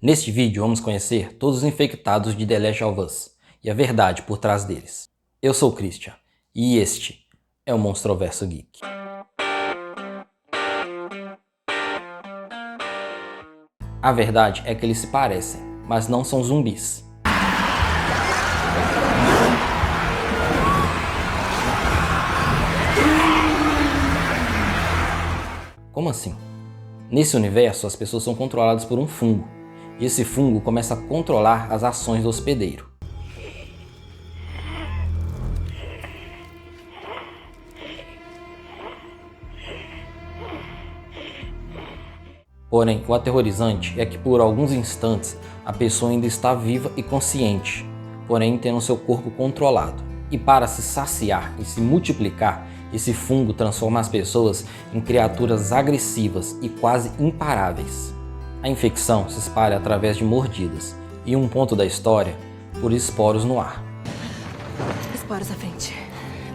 Neste vídeo vamos conhecer todos os infectados de The Last of Us e a verdade por trás deles. Eu sou o Christian e este é o Monstroverso Geek. A verdade é que eles se parecem, mas não são zumbis. Como assim? Nesse universo, as pessoas são controladas por um fungo, e esse fungo começa a controlar as ações do hospedeiro. Porém, o aterrorizante é que por alguns instantes a pessoa ainda está viva e consciente, porém tendo seu corpo controlado. E para se saciar e se multiplicar, esse fungo transforma as pessoas em criaturas agressivas e quase imparáveis. A infecção se espalha através de mordidas e um ponto da história por esporos no ar. Esporos à frente.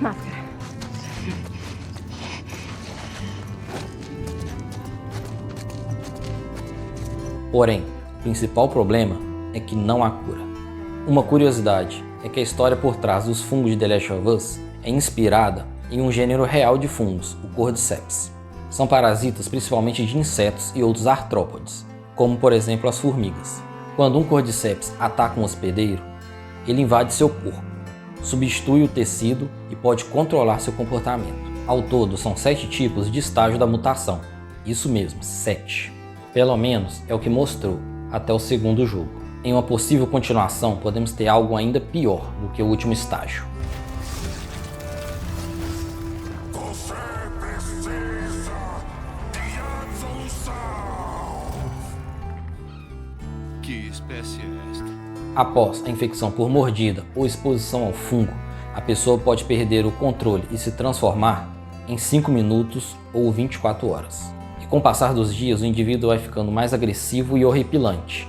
Máscara. Porém, o principal problema é que não há cura. Uma curiosidade é que a história por trás dos fungos de The Last of Us é inspirada em um gênero real de fungos, o Cordyceps. São parasitas principalmente de insetos e outros artrópodes, como por exemplo as formigas. Quando um Cordyceps ataca um hospedeiro, ele invade seu corpo, substitui o tecido e pode controlar seu comportamento. Ao todo, são 7 tipos de estágio da mutação. Isso mesmo, 7. Pelo menos é o que mostrou até o segundo jogo. Em uma possível continuação, podemos ter algo ainda pior do que o último estágio. Que espécie é esta? Após a infecção por mordida ou exposição ao fungo, a pessoa pode perder o controle e se transformar em 5 minutos ou 24 horas. E com o passar dos dias, o indivíduo vai ficando mais agressivo e horripilante,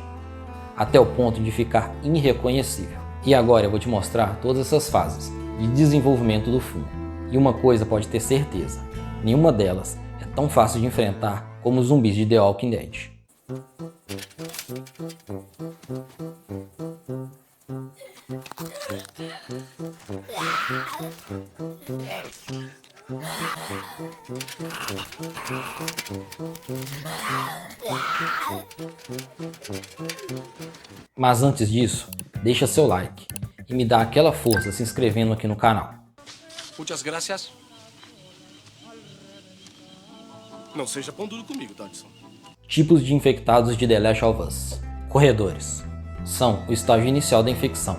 até o ponto de ficar irreconhecível. E agora eu vou te mostrar todas essas fases de desenvolvimento do fungo. E uma coisa pode ter certeza, nenhuma delas é tão fácil de enfrentar como os zumbis de The Walking Dead. Mas antes disso, deixa seu like e me dá aquela força se inscrevendo aqui no canal. Muitas gracias. Não seja pão duro comigo, Dodson. Tipos de infectados de The Last of Us. Corredores. São o estágio inicial da infecção,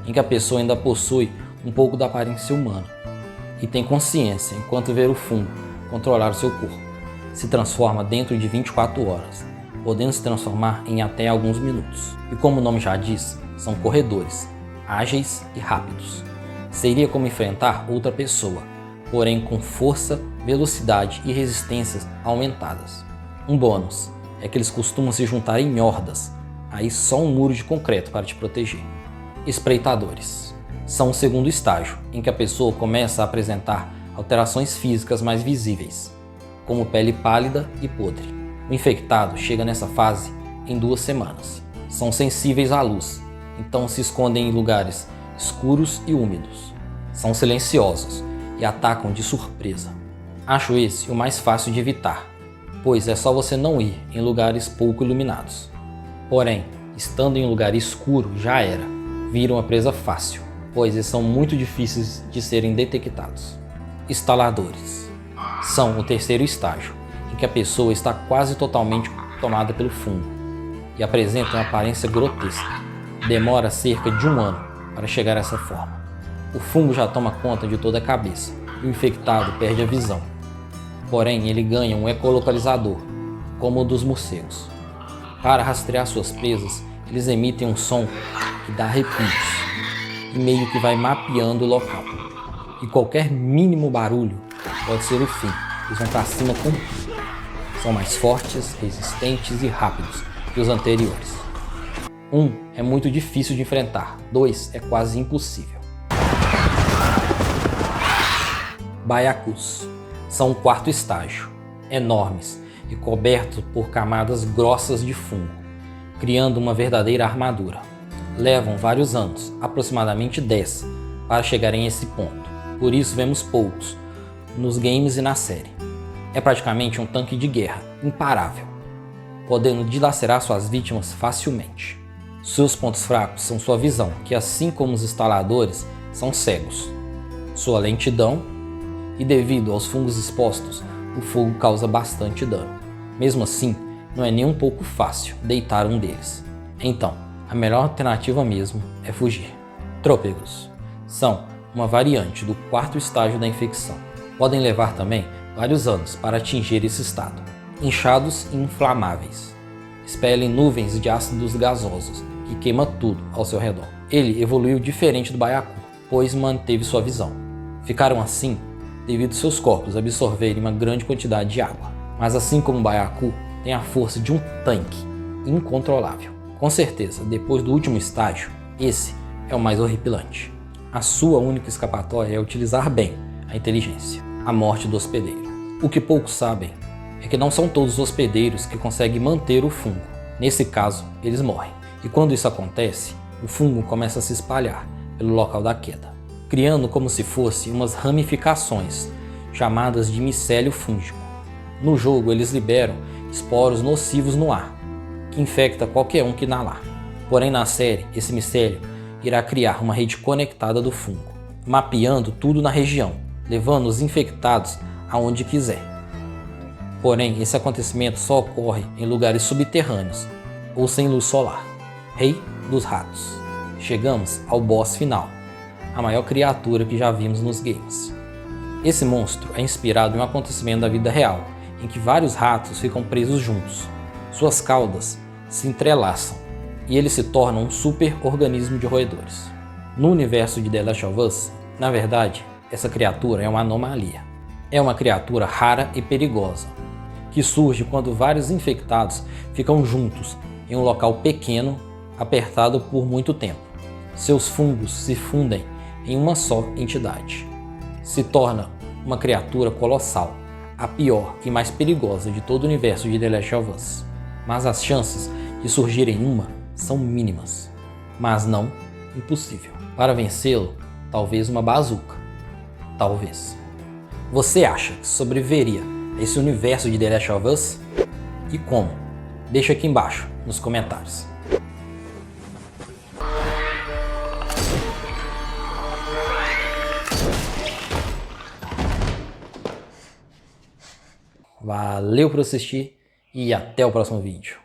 em que a pessoa ainda possui um pouco da aparência humana e tem consciência enquanto vê o fungo controlar o seu corpo. Se transforma dentro de 24 horas, podendo se transformar em até alguns minutos. E como o nome já diz, são corredores, ágeis e rápidos. Seria como enfrentar outra pessoa, porém com força, velocidade e resistências aumentadas. Um bônus é que eles costumam se juntar em hordas, aí só um muro de concreto para te proteger. Espreitadores. São o segundo estágio, em que a pessoa começa a apresentar alterações físicas mais visíveis, como pele pálida e podre. O infectado chega nessa fase em 2 semanas. São sensíveis à luz, então se escondem em lugares escuros e úmidos. São silenciosos e atacam de surpresa. Acho esse o mais fácil de evitar, pois é só você não ir em lugares pouco iluminados. Porém, estando em um lugar escuro já era, viram uma presa fácil, pois eles são muito difíceis de serem detectados. Instaladores. São o terceiro estágio, em que a pessoa está quase totalmente tomada pelo fungo e apresenta uma aparência grotesca. Demora cerca de 1 ano para chegar a essa forma. O fungo já toma conta de toda a cabeça e o infectado perde a visão. Porém, ele ganha um ecolocalizador, como o dos morcegos. Para rastrear suas presas, eles emitem um som que dá arrepios e meio que vai mapeando o local. E qualquer mínimo barulho pode ser o fim. Eles vão para cima com tudo. São mais fortes, resistentes e rápidos que os anteriores. 1 é muito difícil de enfrentar, 2 é quase impossível. Baiacus. São o 4º estágio, enormes e cobertos por camadas grossas de fungo. criando uma verdadeira armadura. Levam vários anos, aproximadamente 10, para chegarem a esse ponto. Por isso vemos poucos nos games e na série. É praticamente um tanque de guerra, imparável, podendo dilacerar suas vítimas facilmente. Seus pontos fracos são sua visão, que assim como os instaladores, são cegos, sua lentidão e devido aos fungos expostos, o fogo causa bastante dano. Mesmo assim, não é nem um pouco fácil deitar um deles. Então, a melhor alternativa mesmo é fugir. Trôpegos são uma variante do 4º estágio da infecção. Podem levar também vários anos para atingir esse estado. Inchados e inflamáveis. Expelem nuvens de ácidos gasosos que queima tudo ao seu redor. Ele evoluiu diferente do Byaku, pois manteve sua visão. Ficaram assim devido seus corpos absorverem uma grande quantidade de água. Mas assim como o Byaku, tem a força de um tanque incontrolável. Com certeza, depois do último estágio, esse é o mais horripilante. A sua única escapatória é utilizar bem a inteligência. A morte do hospedeiro. O que poucos sabem é que não são todos os hospedeiros que conseguem manter o fungo. Nesse caso, eles morrem. E quando isso acontece, o fungo começa a se espalhar pelo local da queda, criando como se fosse umas ramificações, chamadas de micélio fúngico. No jogo, eles liberam esporos nocivos no ar, que infecta qualquer um que inalar. Porém, na série, esse micélio irá criar uma rede conectada do fungo, mapeando tudo na região, levando os infectados aonde quiser. Porém, esse acontecimento só ocorre em lugares subterrâneos ou sem luz solar. Rei dos Ratos. Chegamos ao boss final, a maior criatura que já vimos nos games. Esse monstro é inspirado em um acontecimento da vida real, em que vários ratos ficam presos juntos. Suas caudas se entrelaçam e ele se torna um super organismo de roedores. No universo de The Last of Us, na verdade, essa criatura é uma anomalia. É uma criatura rara e perigosa, que surge quando vários infectados ficam juntos em um local pequeno, apertado por muito tempo. Seus fungos se fundem em uma só entidade. Se torna uma criatura colossal, a pior e mais perigosa de todo o universo de The Last of Us. Mas as chances de surgirem uma são mínimas, mas não impossível. Para vencê-lo, talvez uma bazuca. Talvez. Você acha que sobreviveria a esse universo de The Last of Us? E como? Deixa aqui embaixo nos comentários. Valeu por assistir e até o próximo vídeo.